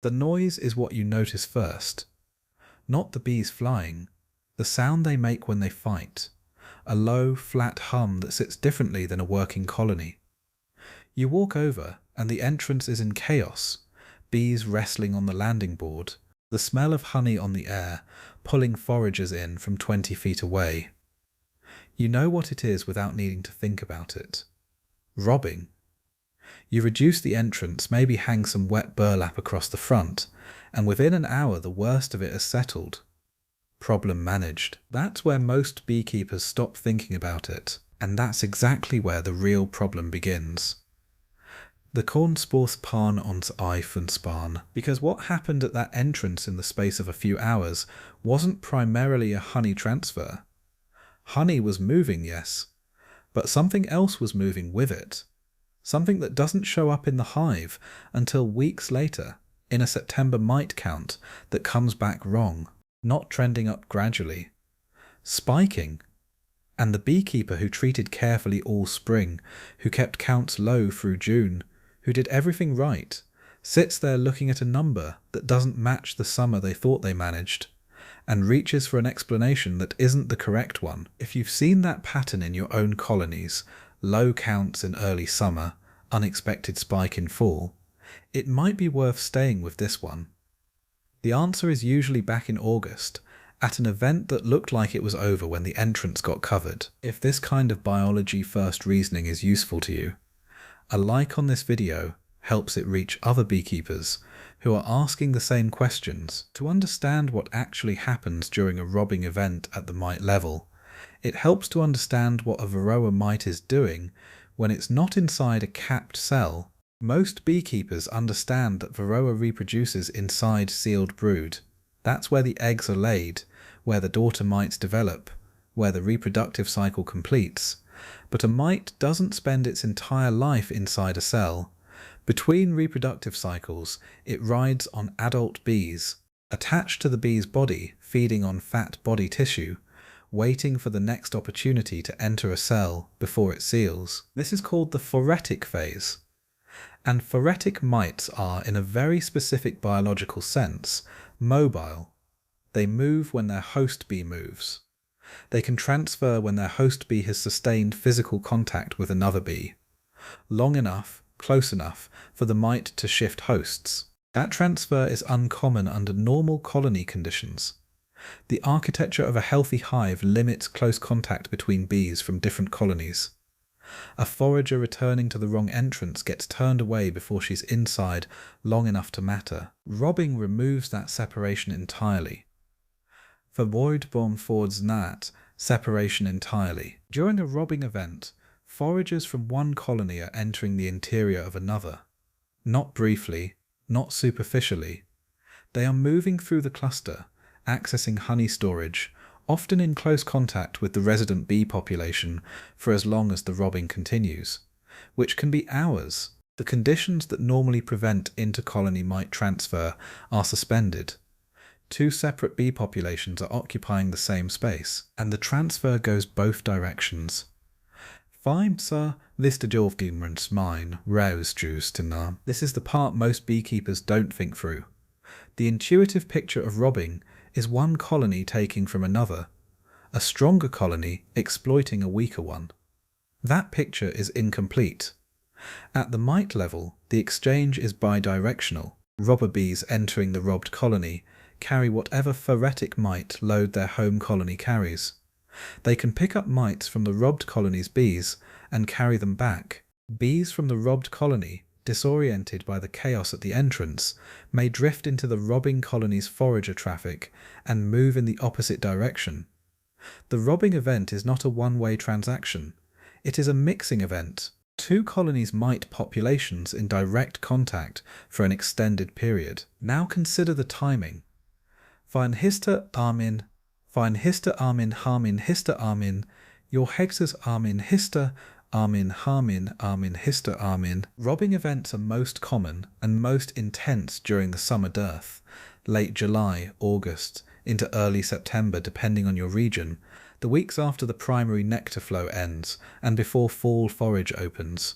The noise is what you notice first. Not the bees flying, the sound they make when they fight. A low, flat hum that sits differently than a working colony. You walk over and the entrance is in chaos, bees wrestling on the landing board, the smell of honey on the air, pulling foragers in from 20 feet away. You know what it is without needing to think about it. Robbing. You reduce the entrance, maybe hang some wet burlap across the front, and within an hour the worst of it has settled. Problem managed. That's where most beekeepers stop thinking about it, and that's exactly where the real problem begins. The Kornsporspan ons Hive and span, because what happened at that entrance in the space of a few hours wasn't primarily a honey transfer. Honey was moving, yes, but something else was moving with it. Something that doesn't show up in the hive until weeks later, in a September mite count that comes back wrong, not trending up gradually. Spiking. And the beekeeper who treated carefully all spring, who kept counts low through June, who did everything right, sits there looking at a number that doesn't match the summer they thought they managed, and reaches for an explanation that isn't the correct one. If you've seen that pattern in your own colonies, low counts in early summer, unexpected spike in fall, it might be worth staying with this one. The answer is usually back in August, at an event that looked like it was over when the entrance got covered. If this kind of biology first reasoning is useful to you, a like on this video helps it reach other beekeepers who are asking the same questions. To understand what actually happens during a robbing event at the mite level, it helps to understand what a Varroa mite is doing when it's not inside a capped cell. Most beekeepers understand that Varroa reproduces inside sealed brood. That's where the eggs are laid, where the daughter mites develop, where the reproductive cycle completes. But a mite doesn't spend its entire life inside a cell. Between reproductive cycles, it rides on adult bees, attached to the bee's body, feeding on fat body tissue, waiting for the next opportunity to enter a cell before it seals. This is called the phoretic phase. And phoretic mites are, in a very specific biological sense, mobile. They move when their host bee moves. They can transfer when their host bee has sustained physical contact with another bee, long enough, close enough, for the mite to shift hosts. That transfer is uncommon under normal colony conditions. The architecture of a healthy hive limits close contact between bees from different colonies. A forager returning to the wrong entrance gets turned away before she's inside long enough to matter. Robbing removes that separation entirely. Verdiğim fords nat, separation entirely. During a robbing event, foragers from one colony are entering the interior of another. Not briefly, not superficially. They are moving through the cluster, accessing honey storage, often in close contact with the resident bee population for as long as the robbing continues, which can be hours. The conditions that normally prevent inter-colony mite transfer are suspended. Two separate bee populations are occupying the same space, and the transfer goes both directions. This is the part most beekeepers don't think through. The intuitive picture of robbing is one colony taking from another, a stronger colony exploiting a weaker one. That picture is incomplete. At the mite level, the exchange is bidirectional. Robber bees entering the robbed colony carry whatever phoretic mite load their home colony carries. They can pick up mites from the robbed colony's bees and carry them back. Bees from the robbed colony, disoriented by the chaos at the entrance, may drift into the robbing colony's forager traffic and move in the opposite direction. The robbing event is not a one-way transaction. It is a mixing event. Two colonies' mite populations in direct contact for an extended period. Now consider the timing. Fine hister armin, harmin hister armin, your hexes armin hister, armin hister armin. Robbing events are most common and most intense during the summer dearth, late July, August, into early September depending on your region, the weeks after the primary nectar flow ends and before fall forage opens.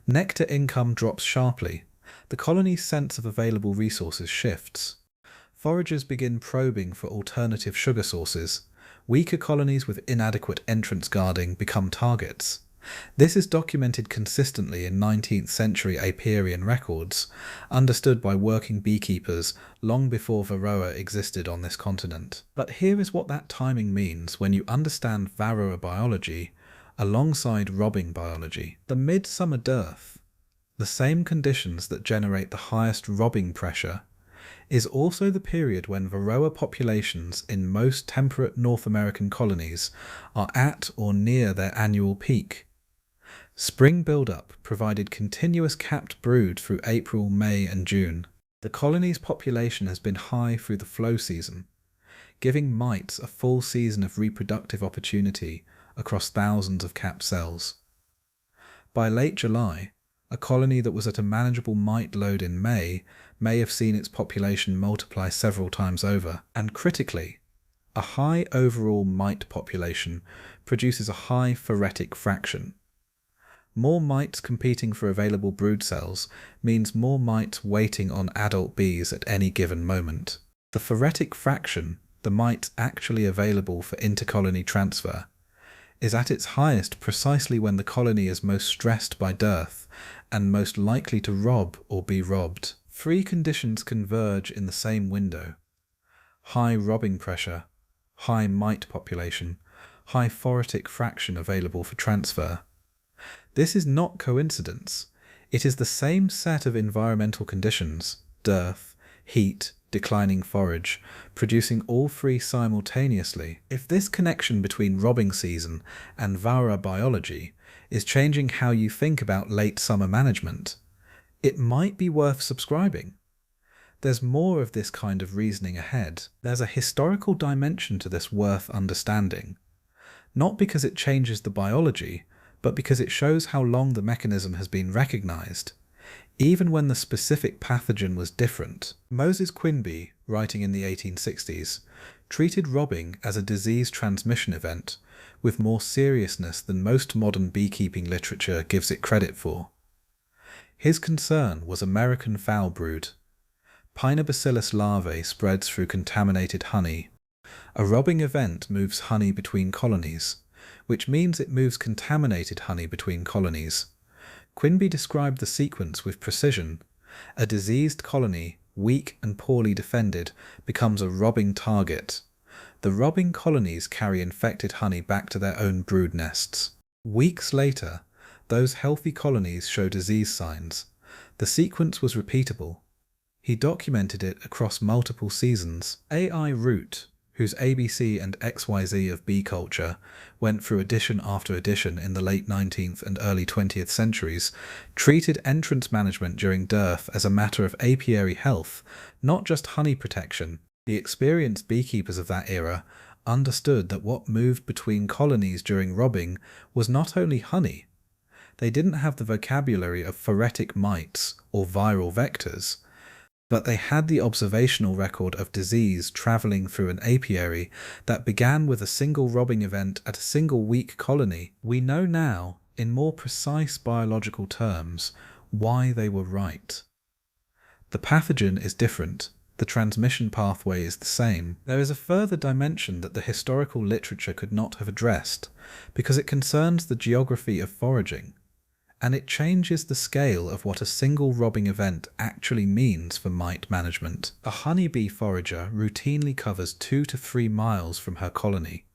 Nectar income drops sharply. the colony's sense of available resources shifts. Foragers begin probing for alternative sugar sources. Weaker colonies with inadequate entrance guarding become targets. This is documented consistently in 19th century apiarian records, understood by working beekeepers long before Varroa existed on this continent. But here is what that timing means when you understand Varroa biology alongside robbing biology. The midsummer dearth, the same conditions that generate the highest robbing pressure, is also the period when Varroa populations in most temperate North American colonies are at or near their annual peak. Spring build-up provided continuous capped brood through April, May and June. The colony's population has been high through the flow season, giving mites a full season of reproductive opportunity across thousands of capped cells. By late July, a colony that was at a manageable mite load in May may have seen its population multiply several times over, and critically, a high overall mite population produces a high phoretic fraction. More mites competing for available brood cells means more mites waiting on adult bees at any given moment. The phoretic fraction, the mites actually available for intercolony transfer, is at its highest precisely when the colony is most stressed by dearth and most likely to rob or be robbed. Three conditions converge in the same window: high robbing pressure, high mite population, high phoretic fraction available for transfer. This is not coincidence. It is the same set of environmental conditions, dearth, heat, declining forage, producing all three simultaneously. If this connection between robbing season and Varroa biology is changing how you think about late summer management, it might be worth subscribing. There's more of this kind of reasoning ahead. There's a historical dimension to this worth understanding, not because it changes the biology, but because it shows how long the mechanism has been recognized, even when the specific pathogen was different. Moses Quinby, writing in the 1860s, treated robbing as a disease transmission event with more seriousness than most modern beekeeping literature gives it credit for. His concern was American foulbrood. Pinobacillus larvae spreads through contaminated honey. A robbing event moves honey between colonies, which means it moves contaminated honey between colonies. Quinby described the sequence with precision. A diseased colony, weak and poorly defended, becomes a robbing target. The robbing colonies carry infected honey back to their own brood nests. Weeks later, those healthy colonies show disease signs. The sequence was repeatable. He documented it across multiple seasons. A.I. Root, whose ABC and XYZ of bee culture went through edition after edition in the late 19th and early 20th centuries, treated entrance management during dearth as a matter of apiary health, not just honey protection. The experienced beekeepers of that era understood that what moved between colonies during robbing was not only honey. They didn't have the vocabulary of phoretic mites or viral vectors, but they had the observational record of disease travelling through an apiary that began with a single robbing event at a single weak colony. We know now, in more precise biological terms, why they were right. The pathogen is different. The transmission pathway is the same. There is a further dimension that the historical literature could not have addressed, because it concerns the geography of foraging, and it changes the scale of what a single robbing event actually means for mite management. A honeybee forager routinely covers 2 to 3 miles from her colony.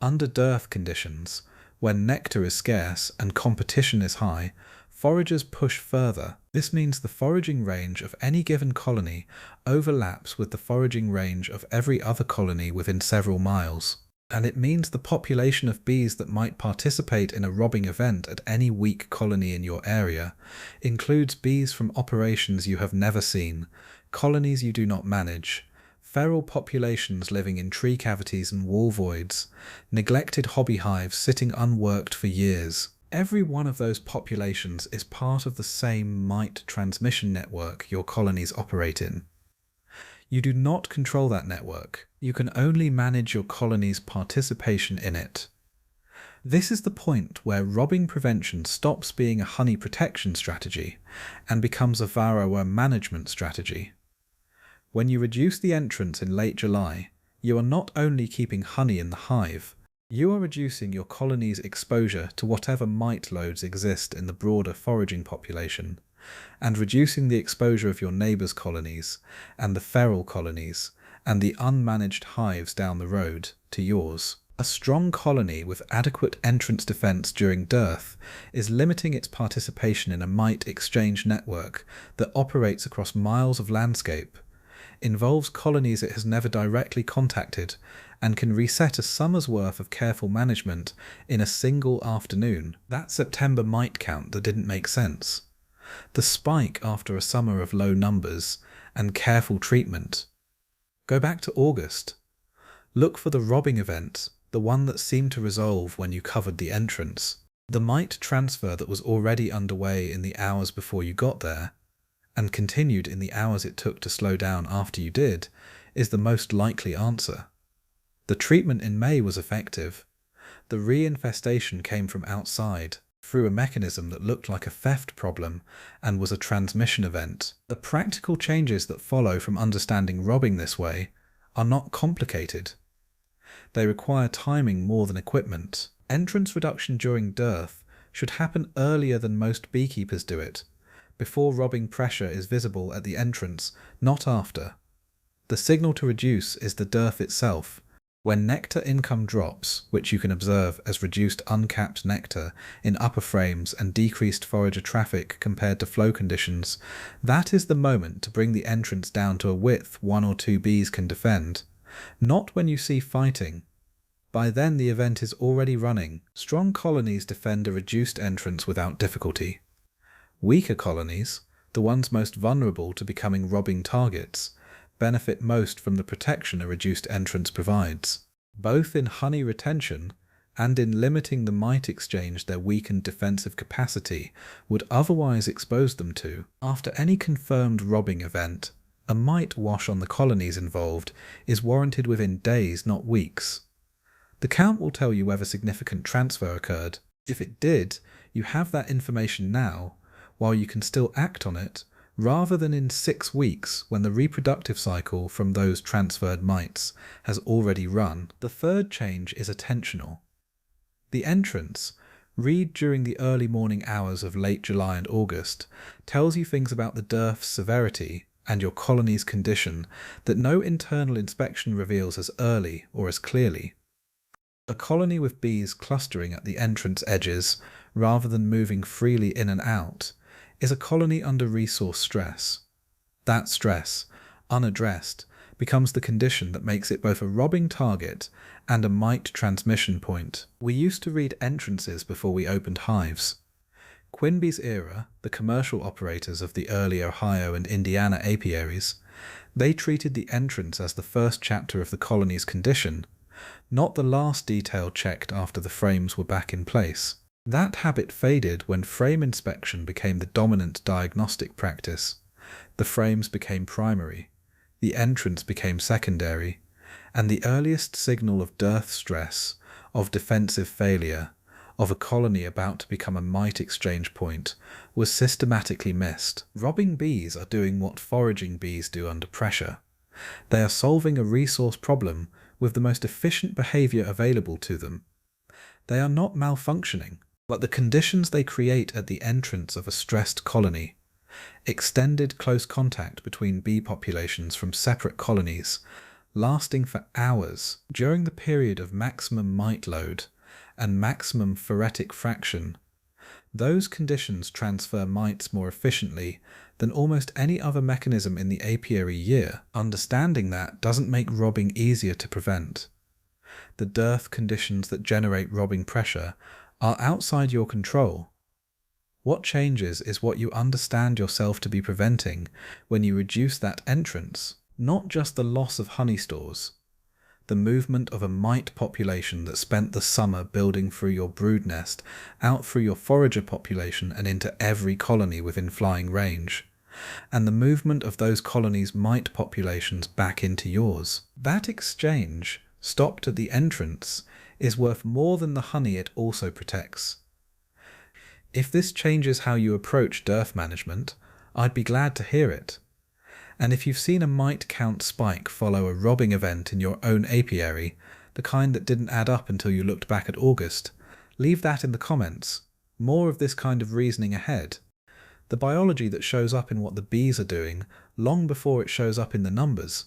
Under dearth conditions, when nectar is scarce and competition is high, foragers push further. This means the foraging range of any given colony overlaps with the foraging range of every other colony within several miles. And it means the population of bees that might participate in a robbing event at any weak colony in your area includes bees from operations you have never seen, colonies you do not manage, feral populations living in tree cavities and wall voids, neglected hobby hives sitting unworked for years. Every one of those populations is part of the same mite transmission network your colonies operate in. You do not control that network. You can only manage your colony's participation in it. This is the point where robbing prevention stops being a honey protection strategy and becomes a Varroa management strategy. When you reduce the entrance in late July, you are not only keeping honey in the hive, you are reducing your colony's exposure to whatever mite loads exist in the broader foraging population, and reducing the exposure of your neighbours' colonies, and the feral colonies, and the unmanaged hives down the road, to yours. A strong colony with adequate entrance defence during dearth is limiting its participation in a mite exchange network that operates across miles of landscape, involves colonies it has never directly contacted, and can reset a summer's worth of careful management in a single afternoon. That September mite count that didn't make sense. The spike after a summer of low numbers and careful treatment. Go back to August. Look for the robbing event, the one that seemed to resolve when you covered the entrance. The mite transfer that was already underway in the hours before you got there, and continued in the hours it took to slow down after you did, is the most likely answer. The treatment in May was effective. The reinfestation came from outside, through a mechanism that looked like a theft problem and was a transmission event. The practical changes that follow from understanding robbing this way are not complicated. They require timing more than equipment. Entrance reduction during dearth should happen earlier than most beekeepers do it, before robbing pressure is visible at the entrance, not after. The signal to reduce is the dearth itself. When nectar income drops, which you can observe as reduced uncapped nectar in upper frames and decreased forager traffic compared to flow conditions, that is the moment to bring the entrance down to a width 1 or 2 bees can defend. Not when you see fighting. By then the event is already running. Strong colonies defend a reduced entrance without difficulty. Weaker colonies, the ones most vulnerable to becoming robbing targets, benefit most from the protection a reduced entrance provides, both in honey retention and in limiting the mite exchange their weakened defensive capacity would otherwise expose them to. After any confirmed robbing event, a mite wash on the colonies involved is warranted within days, not weeks. The count will tell you whether significant transfer occurred. If it did, you have that information now, while you can still act on it, rather than in 6 weeks when the reproductive cycle from those transferred mites has already run. The third change is attentional. The entrance, read during the early morning hours of late July and August, tells you things about the dearth's severity and your colony's condition that no internal inspection reveals as early or as clearly. A colony with bees clustering at the entrance edges, rather than moving freely in and out, is a colony under resource stress. That stress, unaddressed, becomes the condition that makes it both a robbing target and a mite transmission point. We used to read entrances before we opened hives. Quinby's era, the commercial operators of the early Ohio and Indiana apiaries, they treated the entrance as the first chapter of the colony's condition, not the last detail checked after the frames were back in place. That habit faded when frame inspection became the dominant diagnostic practice. The frames became primary, the entrance became secondary, and the earliest signal of dearth stress, of defensive failure, of a colony about to become a mite exchange point, was systematically missed. Robbing bees are doing what foraging bees do under pressure. They are solving a resource problem with the most efficient behaviour available to them. They are not malfunctioning, but the conditions they create at the entrance of a stressed colony, extended close contact between bee populations from separate colonies, lasting for hours during the period of maximum mite load and maximum phoretic fraction, those conditions transfer mites more efficiently than almost any other mechanism in the apiary year. Understanding that doesn't make robbing easier to prevent. The dearth conditions that generate robbing pressure are outside your control. What changes is what you understand yourself to be preventing when you reduce that entrance, not just the loss of honey stores, the movement of a mite population that spent the summer building through your brood nest, out through your forager population and into every colony within flying range, and the movement of those colonies' mite populations back into yours. That exchange, stopped at the entrance, is worth more than the honey it also protects. If this changes how you approach dearth management, I'd be glad to hear it. And if you've seen a mite count spike follow a robbing event in your own apiary, the kind that didn't add up until you looked back at August, leave that in the comments. More of this kind of reasoning ahead. The biology that shows up in what the bees are doing long before it shows up in the numbers.